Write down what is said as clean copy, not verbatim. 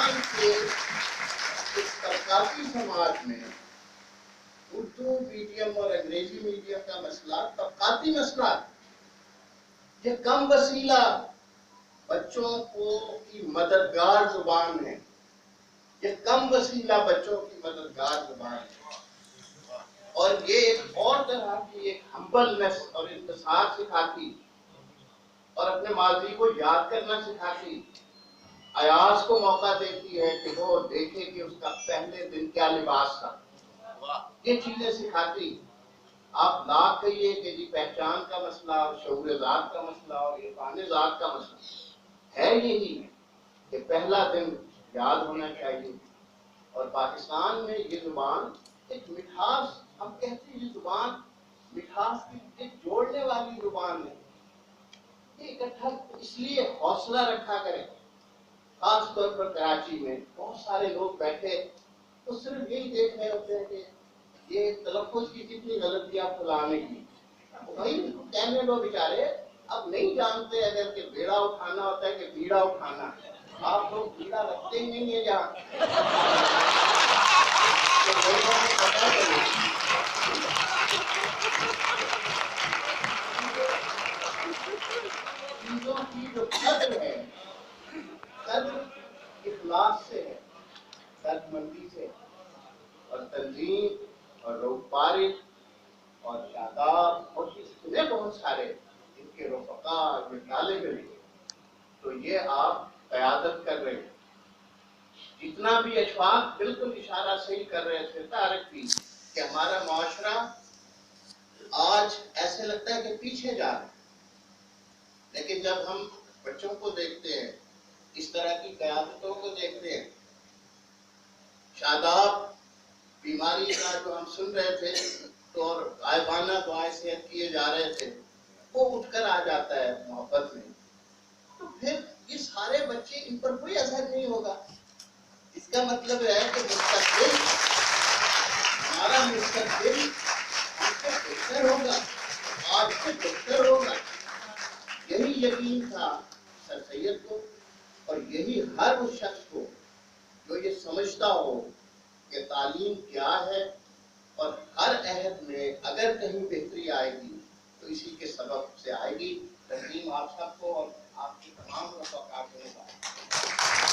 پاکستان کے اس طبقاتی سماج میں اردو میڈیم اور انگریزی میڈیم کا مسئلہ طبقاتی مسئلہ ہے۔ یہ کم وسیلہ بچوں کی مددگار زبان ہے، یہ کم وسیلہ بچوں کی مددگار زبان ہے، اور یہ ایک اور طرح کی ایک ہمبلنس اور انکسار سکھاتی اور اپنے ماضی کو یاد کرنا سکھاتی، ایاز کو موقع دیتی ہے کہ وہ دیکھے کہ اس کا پہلے دن کیا لباس تھا، یہ چیزیں سکھاتی۔ آپ لاکھ کہیے کہ جی پہچان کا مسئلہ اور شعور ذات کا مسئلہ اور عرفان ذات کا مسئلہ ہے یہی کہ پہلا دن یاد ہونا چاہیے۔ اور پاکستان میں یہ زبان ایک مٹھاس، ہم کہتے ہیں یہ زبان مٹھاس کی ایک جوڑنے والی زبان ہے۔ یہ اکٹھا اس لیے حوصلہ رکھا کریں، خاص طور پر کراچی میں بہت سارے لوگ بیٹھے تو صرف یہی دیکھ رہے ہوتے ہیں کہ یہ تلفظ کی کتنی غلطیاں پھیلانے کی۔ وہی کہنے لوگ بیچارے اب نہیں جانتے اگر کہ بیڑا اٹھانا ہوتا ہے کہ بیڑا اٹھانا، آپ لوگ بیڑا رکھتے ہی نہیں ہیں جہاں چیزوں کی جو قدر ہے، قدر اخلاص سے ہے، درد مندی سے، اور تنظیم اور روپاری اور شاداب اور اتنے بہت سارے ان کے رفقا یہ طالب علم، تو یہ آپ قیادت کر رہے ہیں۔ جتنا بھی اشفاق بالکل اشارہ صحیح کر رہے تھے طارق بھی کہ ہمارا معاشرہ آج ایسے لگتا ہے کہ پیچھے جا رہا ہے، لیکن جب ہم بچوں کو دیکھتے ہیں، اس طرح کی قیادتوں کو دیکھتے ہیں، شاداب بیماری کا جو ہم سن رہے تھے تو اور غائبانہ دعائیں صحت کیے جا رہے تھے، وہ اٹھ کر آ جاتا ہے محبت میں، تو پھر یہ سارے بچے ان پر کوئی اثر نہیں ہوگا۔ اس کا مطلب ہے کہ مستقبل، ہمارا مستقبل ہم سے بہتر ہوگا، آج سے بہتر ہوگا۔ یہی یقین تھا سر سید کو، اور یہی ہر اس شخص کو جو یہ سمجھتا ہو کہ تعلیم کیا ہے اور ہر عہد میں اگر کہیں بہتری آئے گی تو اسی کے سبب سے آئے گی۔ تسلیم آپ سب کو اور آپ کی تمام رفقا کو